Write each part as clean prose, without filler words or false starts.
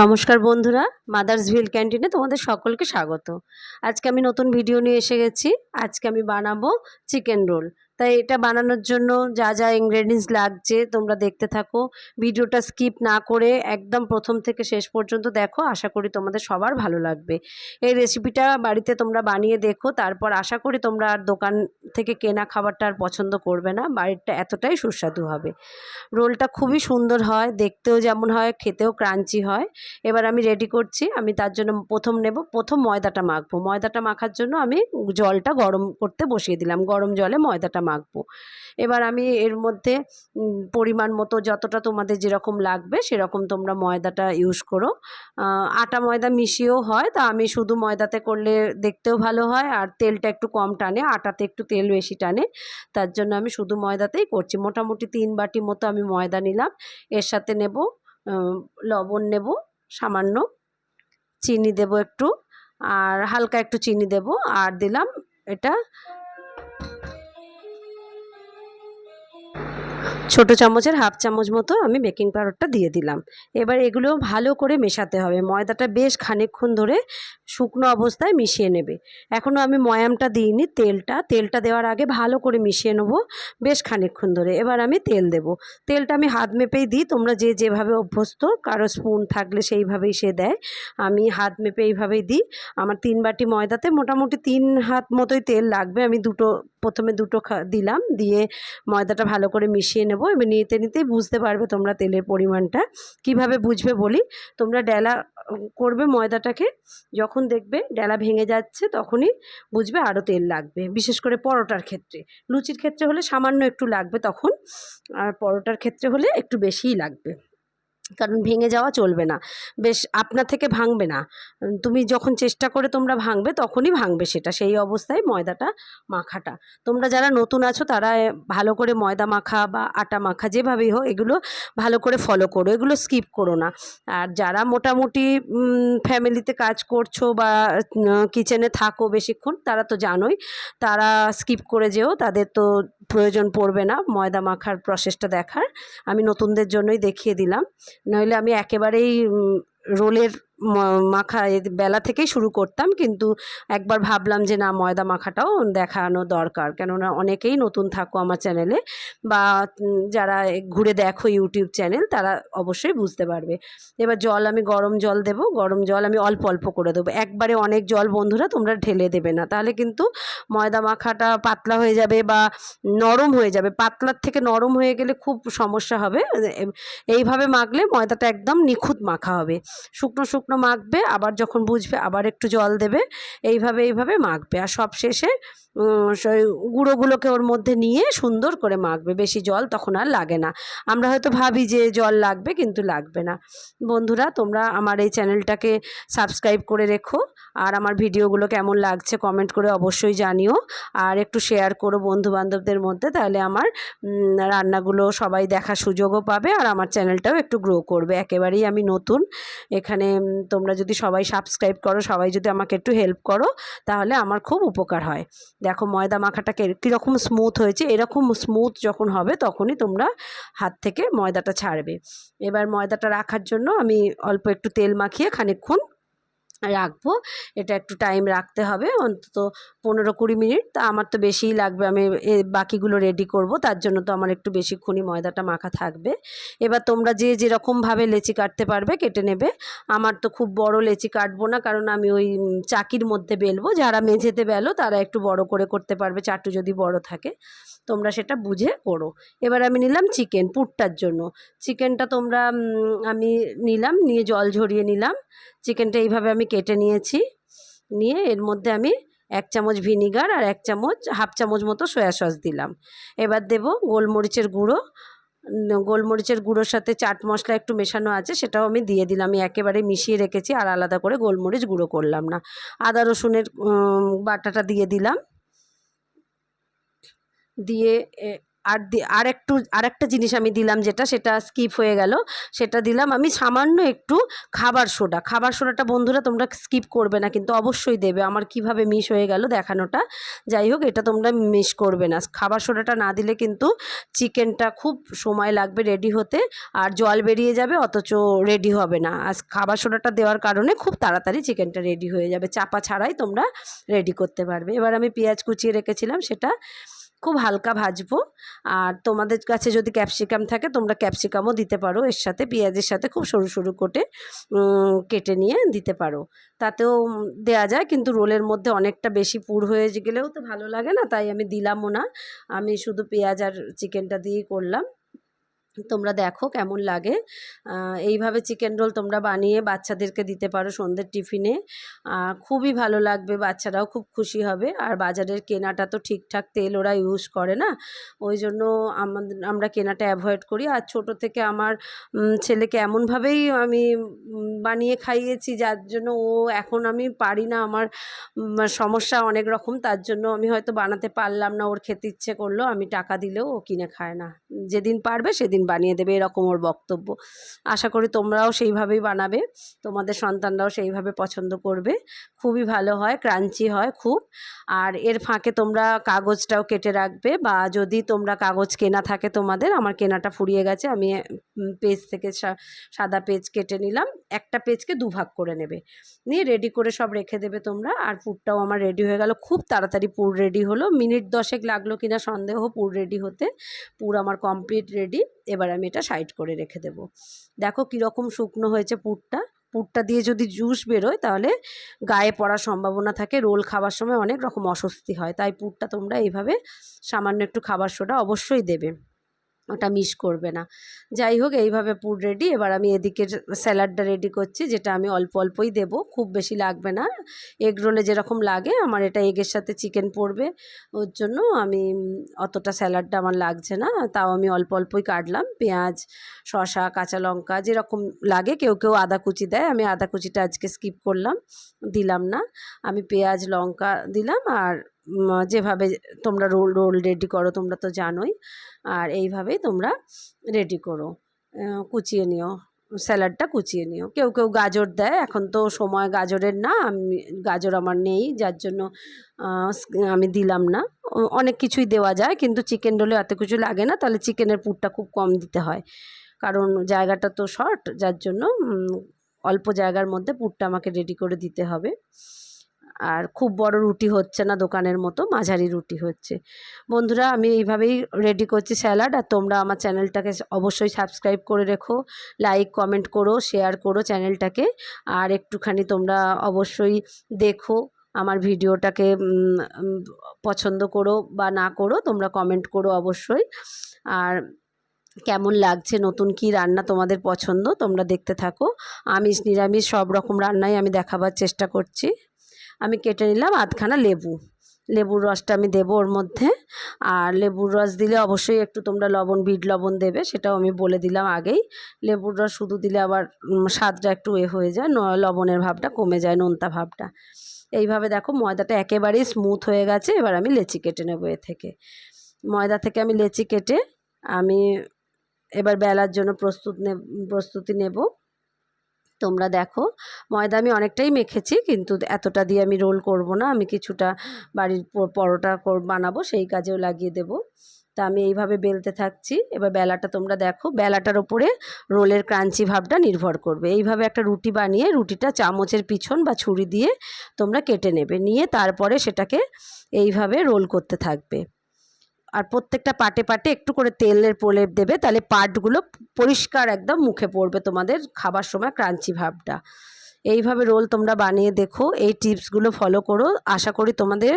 নমস্কার বন্ধুরা, মাদার্স ভিল ক্যান্টিনে তোমাদের সকলকে স্বাগত। আজকে আমি নতুন ভিডিও নিয়ে এসে গেছি। আজকে আমি বানাবো চিকেন রোল। তাই এটা বানানোর জন্য যা যা ইনগ্রেডিয়েন্টস লাগছে তোমরা দেখতে থাকো। ভিডিওটা স্কিপ না করে একদম প্রথম থেকে শেষ পর্যন্ত দেখো। আশা করি তোমাদের সবার ভালো লাগবে। এই রেসিপিটা বাড়িতে তোমরা বানিয়ে দেখো, তারপর আশা করি তোমরা আর দোকান থেকে কেনা খাবারটা আর পছন্দ করবে না। বাড়িরটা এতটাই সুস্বাদু হবে। রোলটা খুবই সুন্দর হয়, দেখতেও যেমন হয় খেতেও ক্রাঞ্চি হয়। এবার আমি রেডি করছি। আমি তার জন্য প্রথম ময়দাটা মাখবো। ময়দাটা মাখার জন্য আমি জলটা গরম করতে বসিয়ে দিলাম। গরম জলে ময়দাটা মাখবো। এবার আমি এর মধ্যে পরিমাণ মতো যতটা তোমাদের যেরকম লাগবে সেরকম তোমরা ময়দাটা ইউজ করো। আটা ময়দা মিশিয়েও হয়, তা আমি শুধু ময়দাতে করলে দেখতেও ভালো হয় আর তেলটা একটু কম টানে, আটাতে একটু তেল বেশি টানে। তার জন্য আমি শুধু ময়দাতেই করছি। মোটামুটি 3 বাটি মতো আমি ময়দা নিলাম। এর সাথে নেব লবণ, নেব সামান্য, চিনি দেব একটু, আর হালকা একটু চিনি দেব, আর দিলাম এটা ছোটো চামচের হাফ চামচ মতো আমি বেকিং পাউডারটা দিয়ে দিলাম। এবার এগুলো ভালো করে মেশাতে হবে। ময়দাটা বেশ খানিকক্ষণ ধরে শুকনো অবস্থায় মিশিয়ে নেবে। এখনও আমি ময়ামটা দিইনি, তেলটা দেওয়ার আগে ভালো করে মিশিয়ে নেব বেশ খানিকক্ষণ ধরে। এবার আমি তেল দেব। তেলটা আমি হাত মেপেই দিই, তোমরা যে যেভাবে অভ্যস্ত, কারো স্পুন থাকলে সেইভাবেই সে দেয়। আমি হাত মেপে এইভাবেই দিই। আমার 3 বাটি ময়দাতে মোটামুটি 3 হাত মতোই তেল লাগবে। আমি প্রথমে দুটো দিলাম, দিয়ে ময়দাটা ভালো করে মিশিয়ে নেব। এবার নিতেই বুঝতে পারবে তোমরা তেলের পরিমাণটা। কিভাবে বুঝবে বলি, তোমরা ডেলা করবে ময়দাটাকে, যখন দেখবে ডেলা ভেঙে যাচ্ছে তখনই বুঝবে আরও তেল লাগবে। বিশেষ করে পরোটার ক্ষেত্রে, লুচির ক্ষেত্রে হলে সামান্য একটু লাগবে তখন, আর পরোটার ক্ষেত্রে হলে একটু বেশিই লাগবে। কারণ ভেঙে যাওয়া চলবে না, বেশ আপনা থেকে ভাঙবে না। তুমি যখন চেষ্টা করে তোমরা ভাঙবে তখনই ভাঙবে সেটা, সেই অবস্থায় ময়দাটা মাখাটা। তোমরা যারা নতুন আছো তারা ভালো করে ময়দা মাখা বা আটা মাখা যেভাবেই হোক এগুলো ভালো করে ফলো করো, এগুলো স্কিপ করো না। আর যারা মোটামুটি ফ্যামিলিতে কাজ করছো বা কিচেনে থাকো বেশিক্ষণ, তারা তো জানোই, তারা স্কিপ করে যেও, তাদের তো প্রয়োজন পড়বে না ময়দা মাখার প্রসেসটা দেখার। আমি নতুনদের জন্যই দেখিয়ে দিলাম। নইলে আমি একেবারেই রোলের মাখা বেলা থেকেই শুরু করতাম, কিন্তু একবার ভাবলাম যে না, ময়দা মাখাটাও দেখানো দরকার। কেননা অনেকেই নতুন থাকো আমার চ্যানেলে, বা যারা ঘুরে দেখো ইউটিউব চ্যানেল, তারা অবশ্যই বুঝতে পারবে। এবার আমি গরম জল দেব। গরম জল আমি অল্প অল্প করে দেবো, একবারে অনেক জল বন্ধুরা তোমরা ঢেলে দেবে না, তাহলে কিন্তু ময়দা মাখাটা পাতলা হয়ে যাবে বা নরম হয়ে যাবে। পাতলার থেকে নরম হয়ে গেলে খুব সমস্যা হবে। এইভাবে মাখলে ময়দাটা একদম নিখুঁত মাখা হবে। শুকনো শুকনো মাখবে, আবার যখন বুঝবে আবার একটু জল দেবে, এইভাবে মাখবে। আর সব শেষে সেই গুঁড়োগুলোকে ওর মধ্যে নিয়ে সুন্দর করে মাখবে। বেশি জল তখন আর লাগে না। আমরা হয়তো ভাবি যে জল লাগবে, কিন্তু লাগবে না। বন্ধুরা, তোমরা আমার এই চ্যানেলটাকে সাবস্ক্রাইব করে রেখো, আর আমার ভিডিওগুলো কেমন লাগছে কমেন্ট করে অবশ্যই জানিও, আর একটু শেয়ার করো বন্ধুবান্ধবদের মধ্যে, তাহলে আমার রান্নাগুলো সবাই দেখার সুযোগও পাবে, আর আমার চ্যানেলটাও একটু গ্রো করবে। একেবারেই আমি নতুন এখানে, তোমরা যদি সবাই সাবস্ক্রাইব করো, সবাই যদি আমাকে একটু হেল্প করো, তাহলে আমার খুব উপকার হয়। দেখো ময়দা মাখাটাকে কীরকম স্মুথ হয়েছে। এরকম স্মুথ যখন হবে তখনই তোমরা হাত থেকে ময়দাটা ছাড়বে। এবার ময়দাটা রাখার জন্য আমি অল্প একটু তেল মাখিয়ে খানিকক্ষণ রাখবো। এটা একটু টাইম রাখতে হবে, অন্তত 15-20 মিনিট। তা আমার তো বেশিই লাগবে, আমি বাকিগুলো রেডি করব, তার জন্য তো আমার একটু বেশিক্ষণই ময়দাটা মাখা থাকবে। এবার তোমরা যে যেরকমভাবে লেচি কাটতে পারবে কেটে নেবে। আমার তো খুব বড় লেচি কাটবো না, কারণ আমি ওই চাকির মধ্যে বেলবো। যারা মেঝেতে বেলো তারা একটু বড় করে করতে পারবে, চাটু যদি বড় থাকে, তোমরা সেটা বুঝে করো। এবার আমি নিলাম চিকেন পুরটার জন্য। চিকেনটা তোমরা আমি নিয়ে জল ঝরিয়ে নিলাম। চিকেনটা এইভাবে আমি কেটে নিয়েছি। নিয়ে এর মধ্যে আমি 1 চামচ ভিনিগার আর হাফ চামচ মতো সয়া সস দিলাম। এবার দেব গোলমরিচের গুঁড়ো। গোলমরিচের গুঁড়োর সাথে চাট মশলা একটু মেশানো আছে, সেটাও আমি দিয়ে দিলাম। আমি একেবারে মিশিয়ে রেখেছি, আর আলাদা করে গোলমরিচ গুঁড়ো করলাম না। আদা রসুনের বাটাটা দিয়ে দিলাম। দিয়ে আরেকটা জিনিস আমি দিলাম, সেটা স্কিপ হয়ে গেল, সেটা দিলাম আমি সামান্য একটু খাবার সোডাটা বন্ধুরা তোমরা স্কিপ করবে না, কিন্তু অবশ্যই দেবে। আমার কিভাবে মিস হয়ে গেল দেখানোটা, যাই হোক এটা তোমরা মিস করবে না। খাবার সোডাটা না দিলে কিন্তু চিকেনটা খুব সময় লাগবে রেডি হতে, আর জল বেরিয়ে যাবে, অথচ রেডি হবে না। আর খাবার সোডাটা দেওয়ার কারণে খুব তাড়াতাড়ি চিকেনটা রেডি হয়ে যাবে, চাপা ছাড়াই তোমরা রেডি করতে পারবে। এবার আমি পেঁয়াজ কুচিয়ে রেখেছিলাম, সেটা খুব হালকা ভাজবো। আর তোমাদের কাছে যদি ক্যাপসিকাম থাকে তোমরা ক্যাপসিকামও দিতে পারো এর সাথে, পেঁয়াজের সাথে খুব সরু সরু কেটে নিয়ে দিতে পারো, তাতেও দেয়া যায়। কিন্তু রোলের মধ্যে অনেকটা বেশি পুর হয়ে গেলেও তো ভালো লাগে না, তাই আমি দিলামও না। আমি শুধু পেঁয়াজ আর চিকেনটা দিয়েই করলাম। তোমরা দেখো কেমন লাগে। এইভাবে চিকেন রোল তোমরা বানিয়ে বাচ্চাদেরকে দিতে পারো সন্ধ্যের টিফিনে, খুবই ভালো লাগবে, বাচ্চারাও খুব খুশি হবে। আর বাজারের কেনাটা তো ঠিকঠাক তেল ওরা ইউজ করে না, ওই জন্য আমরা কেনাটা অ্যাভয়েড করি। আর ছোট থেকে আমার ছেলেকে এমনভাবেই আমি বানিয়ে খাইয়েছি, যার জন্য এখন আমি পারি না, আমার সমস্যা অনেক রকম, তার জন্য আমি হয়তো বানাতে পারলাম না, ওর খেতে ইচ্ছে করলো, আমি টাকা দিলেও ও কিনে খায় না, যেদিন পারবে সেদিন বানিয়ে দেবে, এরকম ওর বক্তব্য। আশা করি তোমরাও সেইভাবেই বানাবে, তোমাদের সন্তানরাও সেইভাবে পছন্দ করবে, খুবই ভালো হয়, ক্রাঞ্চি হয় খুব। আর এর ফাঁকে তোমরা কাগজটাও কেটে রাখবে, বা যদি তোমরা কাগজ কেনা থাকে তোমাদের, আমার কেনাটা ফুরিয়ে গেছে, আমি পেজ থেকে সাদা পেজ কেটে নিলাম, একটা পেজকে দুভাগ করে নেবে, নিয়ে রেডি করে সব রেখে দেবে তোমরা। আর পুরটাও আমার রেডি হয়ে গেল, খুব তাড়াতাড়ি পুর রেডি হলো, মিনিট 10 লাগলো কিনা সন্দেহ পুর রেডি হতে। পুর আমার কমপ্লিট রেডি। এবার আমি এটা সাইড করে রেখে দেব। দেখো কীরকম শুকনো হয়েছে পুরটা দিয়ে যদি জুস বেরোয় তাহলে গায়ে পড়ার সম্ভাবনা থাকে, রোল খাবার সময় অনেক রকম অস্বস্তি হয়, তাই পুরটা তোমরা এইভাবে সামান্য একটু খাবার সোডা অবশ্যই দেবে, ওটা মিস করবে না। যাই হোক এইভাবে পুর রেডি। এবার আমি এদিকের স্যালাডটা রেডি করছি, যেটা আমি অল্প অল্পই দেব, খুব বেশি লাগবে না, এগ রোলে যেরকম লাগে। আমার এটা এগের সাথে চিকেন পড়বে, ওর জন্য আমি অতটা স্যালাডটা আমার লাগছে না, তাও আমি অল্প অল্পই কাটলাম। পেঁয়াজ, শসা, কাঁচা লঙ্কা যেরকম লাগে, কেউ কেউ আদা কুচি দেয়, আমি আদা কুচিটা আজকে স্কিপ করলাম, দিলাম না। আমি পেঁয়াজ লঙ্কা দিলাম, আর যেভাবে তোমরা রোল রেডি করো তোমরা তো জানোই, আর এইভাবেই তোমরা রেডি করো, কুচিয়ে নিও, স্যালাডটা কুচিয়ে নিও। কেউ কেউ গাজর দেয়, এখন তো সময় গাজরের না, গাজর আমার নেই, যার জন্য আমি দিলাম না। অনেক কিছুই দেওয়া যায়, কিন্তু চিকেন রোলে এত কিছু লাগে না, তাহলে চিকেনের পুরটা খুব কম দিতে হয়, কারণ জায়গাটা তো শর্ট, যার জন্য অল্প জায়গার মধ্যে পুরটা আমাকে রেডি করে দিতে হবে। আর খুব বড় রুটি হচ্ছে না দোকানের মতো, মাঝারি রুটি হচ্ছে। বন্ধুরা আমি এইভাবেই রেডি করছি স্যালাড, আর তোমরা আমার চ্যানেলটাকে অবশ্যই সাবস্ক্রাইব করে রেখো, লাইক কমেন্ট করো, শেয়ার করো চ্যানেলটাকে, আর একটুখানি তোমরা অবশ্যই দেখো আমার ভিডিওটাকে, পছন্দ করো বা না করো তোমরা কমেন্ট করো অবশ্যই। আর কেমন লাগছে, নতুন কি রান্না তোমাদের পছন্দ তোমরা দেখতে থাকো, আমিষ নিরামিষ সব রকম রান্নাই আমি দেখাবার চেষ্টা করছি। আমি কেটে নিলাম আধখানা লেবুর রসটা আমি দেবো ওর মধ্যে, আর লেবুর রস দিলে অবশ্যই একটু তোমরা বিট লবণ দেবে, সেটাও আমি বলে দিলাম আগেই। লেবুর রস শুধু দিলে আবার স্বাদটা একটু হয়ে যায়, লবণের ভাবটা কমে যায়, নোনতা ভাবটা। এইভাবে দেখো ময়দাটা একেবারেই স্মুথ হয়ে গেছে। এবার আমি লেচি কেটে নেবো, ময়দা থেকে আমি লেচি কেটে আমি এবার বেলার জন্য প্রস্তুতি নেব। তোমরা দেখো ময়দা আমি অনেকটাই মেখেছি, কিন্তু এতটা দিয়ে আমি রোল করব না, আমি কিছুটা বাড়ির পরোটা বানাবো, সেই কাজেও লাগিয়ে দেব। তা আমি এইভাবে বেলতে থাকছি। এবার বেলাটা তোমরা দেখো, বেলাটার ওপরে রোলের ক্রাঞ্চি ভাবটা নির্ভর করবে। এইভাবে একটা রুটি বানিয়ে রুটিটা চামচের পিছন বা ছুরি দিয়ে তোমরা কেটে নেবে, নিয়ে তারপরে সেটাকে এইভাবে রোল করতে থাকবে। আর প্রত্যেকটা পাটে পাটে একটু করে তেলের প্রলেপ দেবে, তাহলে পাটগুলো পরিষ্কার একদম মুখে পড়বে তোমাদের খাবার সময়, ক্রাঞ্চি ভাবটা। এইভাবে রোল তোমরা বানিয়ে দেখো, এই টিপসগুলো ফলো করো, আশা করি তোমাদের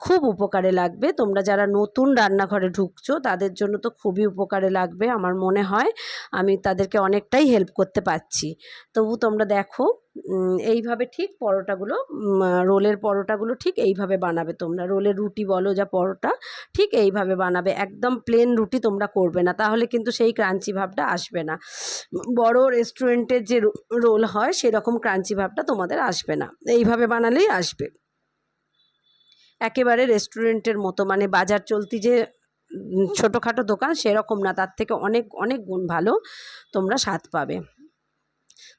খুব উপকারে লাগবে। তোমরা যারা নতুন রান্নাঘরে ঢুকছো তাদের জন্য তো খুবই উপকারে লাগবে, আমার মনে হয় আমি তাদেরকে অনেকটাই হেল্প করতে পারছি। তবু তোমরা দেখো এইভাবে ঠিক পরোটাগুলো, রোলের পরোটাগুলো ঠিক এইভাবে বানাবে তোমরা, রোলের রুটি বলো যা পরোটা, ঠিক এইভাবে বানাবে, একদম প্লেন রুটি তোমরা করবে না, তাহলে কিন্তু সেই ক্রাঞ্চি ভাবটা আসবে না। বড় রেস্টুরেন্টের যে রোল হয় সেরকম ক্রাঞ্চি ভাবটা তোমাদের আসবে না, এইভাবে বানালেই আসবে। একেবারে রেস্টুরেন্টের মতো, মানে বাজার চলতি যে ছোটোখাটো দোকান সেরকম না, তার থেকে অনেক অনেক গুণ ভালো তোমরা স্বাদ পাবে।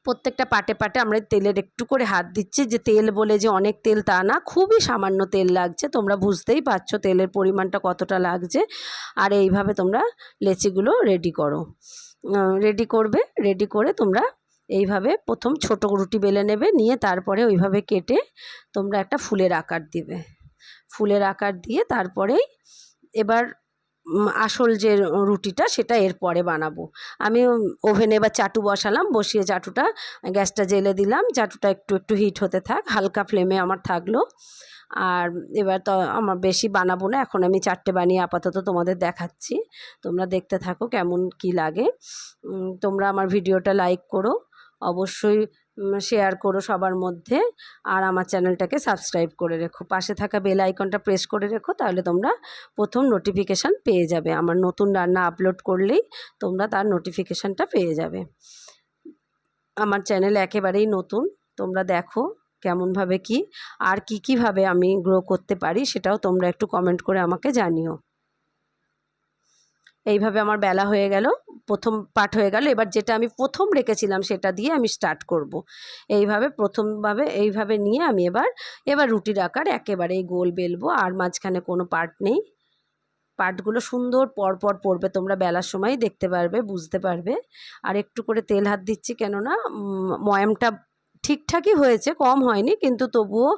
প্রত্যেকটা পাটে পাটে আমরা তেলের একটু করে হাত দিচ্ছি, যে তেল বলে যে অনেক তেল তা না, খুবই সামান্য তেল লাগছে, তোমরা বুঝতেই পারছো তেলের পরিমাণটা কতটা লাগছে। আর এইভাবে তোমরা লেচিগুলো রেডি করো, রেডি করবে। রেডি করে তোমরা এইভাবে প্রথম ছোটো রুটি বেলে নেবে, নিয়ে তারপরে ওইভাবে কেটে তোমরা একটা ফুলের আকার দিবে। ফুলের আকার দিয়ে তারপরেই এবার আসল যে রুটিটা সেটা এরপরে বানাবো। আমি ওভেনে এবার চাটু বসালাম, বসিয়ে চাটুটা গ্যাসটা জ্বেলে দিলাম, চাটুটা একটু একটু হিট হতে থাক, হালকা ফ্লেমে আমার থাকলো। আর এবার তো আমার বেশি বানাবো না, এখন আমি 4টে বানিয়ে আপাতত তোমাদের দেখাচ্ছি, তোমরা দেখতে থাকো কেমন কি লাগে। তোমরা আমার ভিডিওটা লাইক করো, অবশ্যই শেয়ার করো সবার মধ্যে, আর আমার চ্যানেলটাকে সাবস্ক্রাইব করে রেখো, পাশে থাকা বেল আইকনটা প্রেস করে রেখো, তাহলে তোমরা প্রথম নোটিফিকেশান পেয়ে যাবে। আমার নতুন রান্না আপলোড করলেই তোমরা তার নোটিফিকেশানটা পেয়ে যাবে। আমার চ্যানেল একেবারেই নতুন, তোমরা দেখো কেমনভাবে কি আর কীভাবে আমি গ্রো করতে পারি সেটাও তোমরা একটু কমেন্ট করে আমাকে জানিও। এইভাবে আমার বেলা হয়ে গেল, প্রথম পার্ট হয়ে গেল। এবার যেটা আমি প্রথম রেখেছিলাম সেটা দিয়ে আমি স্টার্ট করব। এইভাবে নিয়ে আমি এবার রুটির আকার একেবারেই গোল বেলবো, আর মাঝখানে কোনো পার্ট নেই। পার্টগুলো সুন্দর পরপর পড়বে, তোমরা বেলার সময় দেখতে পারবে, বুঝতে পারবে। আর একটু করে তেল হাত দিচ্ছি, কেননা ময়ামটা ঠিকঠাকই হয়েছে, কম হয়নি, কিন্তু তবুও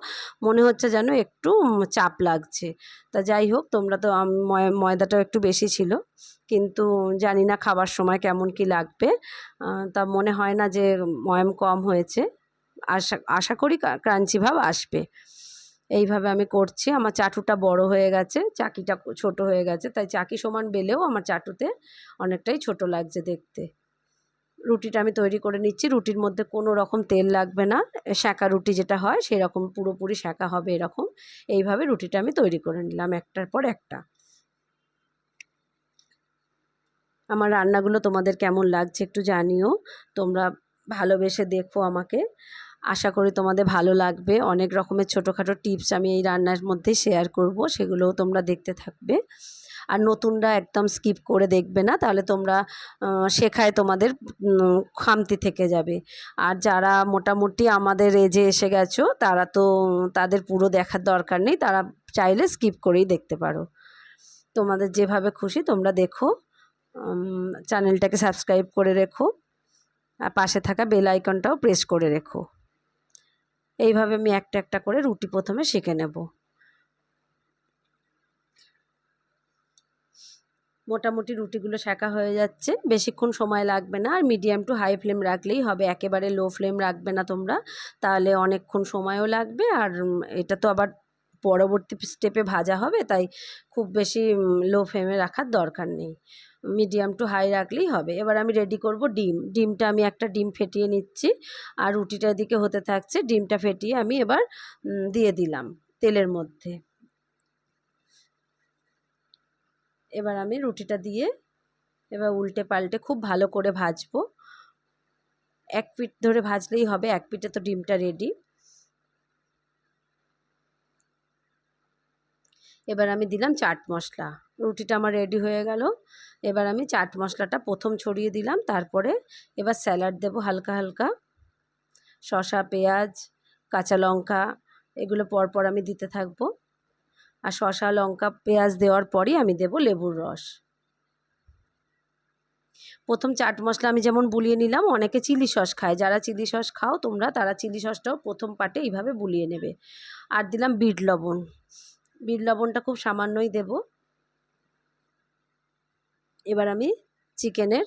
মনে হচ্ছে যেন একটু চাপ লাগছে। তা যাই হোক, তোমরা তো ময়দাটাও একটু বেশি ছিল, কিন্তু জানি না খাবার সময় কেমন কি লাগবে, তা মনে হয় না যে ময়াম কম হয়েছে, আশা করি ক্রাঞ্চি ভাব আসবে। এইভাবে আমি করছি। আমার চাটুটা বড় হয়ে গেছে, চাকিটা ছোট হয়ে গেছে, তাই চাকি সমান বেলেও আমার চাটুতে অনেকটাই ছোট লাগছে দেখতে। রুটিটা আমি তৈরি করে নিচ্ছি, রুটির মধ্যে কোনো রকম তেল লাগবে না, সেঁকা রুটি যেটা হয় সেরকম পুরোপুরি সেঁকা হবে এরকম। এইভাবে রুটিটা আমি তৈরি করে নিলাম একটার পর একটা। আমার রান্নাগুলো তোমাদের কেমন লাগছে একটু জানিও, তোমরা ভালোবেসে দেখো আমাকে, আশা করি তোমাদের ভালো লাগবে। অনেক রকমের ছোটোখাটো টিপস আমি এই রান্নার মধ্যে শেয়ার করব, সেগুলোও তোমরা দেখতে থাকবে। আর নতুনরা একদম স্কিপ করে দেখবে না, তাহলে তোমরা শেখায় তোমাদের খামতি থেকে যাবে। আর যারা মোটামুটি আমাদের এজে এসে গেছো, তারা তো তাদের পুরো দেখার দরকার নেই, তারা চাইলে স্কিপ করেই দেখতে পারো। তোমাদের যেভাবে খুশি তোমরা দেখো, চ্যানেলটাকে সাবস্ক্রাইব করে রেখো, আর পাশে থাকা বেল আইকনটাও প্রেস করে রেখো। এইভাবে আমি একটা একটা করে রুটি প্রথমে সেঁকে নেব। মোটামুটি রুটিগুলো সেঁকা হয়ে যাচ্ছে, বেশিক্ষণ সময় লাগবে না, আর মিডিয়াম টু হাই ফ্লেম রাখলেই হবে, একেবারে লো ফ্লেম রাখবে না তোমরা, তাহলে অনেকক্ষণ সময়ও লাগবে। আর এটা তো আবার পরবর্তী স্টেপে ভাজা হবে, তাই খুব বেশি লো ফ্লেমে রাখার দরকার নেই, মিডিয়াম টু হাই রাখলেই হবে। এবার আমি রেডি করব ডিমটা আমি একটা ডিম ফেটিয়ে নিচ্ছি, আর রুটিটা এদিকে হতে থাকছে, ডিমটা ফেটিয়ে আমি এবার দিয়ে দিলাম তেলের মধ্যে। এবার আমি রুটিটা দিয়ে এবার উল্টে পাল্টে খুব ভালো করে ভাজবো, এক পিঠ ধরে ভাজলেই হবে, এক পিঠে তো ডিমটা রেডি। এবার আমি দিলাম চাট মশলা, রুটিটা আমার রেডি হয়ে গেল। এবার আমি চাট মশলাটা প্রথম ছড়িয়ে দিলাম, তারপরে এবার স্যালাড দেবো হালকা হালকা, শসা, পেঁয়াজ, কাঁচা লঙ্কা, এগুলো পরপর আমি দিতে থাকবো। আর শসা, লঙ্কা, পেঁয়াজ দেওয়ার পরই আমি দেব লেবুর রস। প্রথম চাট মশলা আমি যেমন বুলিয়ে নিলাম, অনেকে চিলি সস খায়, যারা চিলি সস খাও তোমরা, তারা চিলি সসটাও প্রথম পাটে এইভাবে বুলিয়ে নেবে। আর দিলাম বিট লবণ, বিট লবণটা খুব সামান্যই দেব। এবার আমি চিকেনের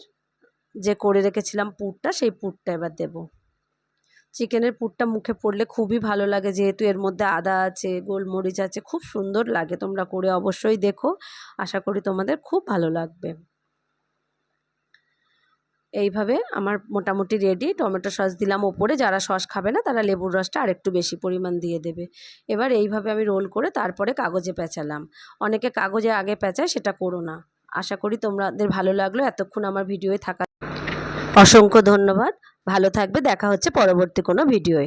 যে করে রেখেছিলাম পুরটা, সেই পুরটা এবার দেব। চিকেনের পুরটা মুখে পড়লে খুবই ভালো লাগে, যেহেতু এর মধ্যে আদা আছে, গোলমরিচ আছে, খুব সুন্দর লাগে। তোমরা করে অবশ্যই দেখো, আশা করি তোমাদের খুব ভালো লাগবে। এইভাবে আমার মোটামুটি রেডি। টমেটো সস দিলাম ওপরে, যারা সস খাবে না তারা লেবুর রসটা আরেকটু বেশি পরিমাণ দিয়ে দেবে। এবার এইভাবে আমি রোল করে তারপরে কাগজে পেঁচালাম। অনেকে কাগজে আগে পেঁচায়, সেটা করো না। আশা করি তোমাদের ভালো লাগলো এতক্ষণ আমার ভিডিওয়ে থাকা। অসংখ্য ধন্যবাদ, ভালো থাকবে, দেখা হচ্ছে পরবর্তী কোনো ভিডিওয়ে।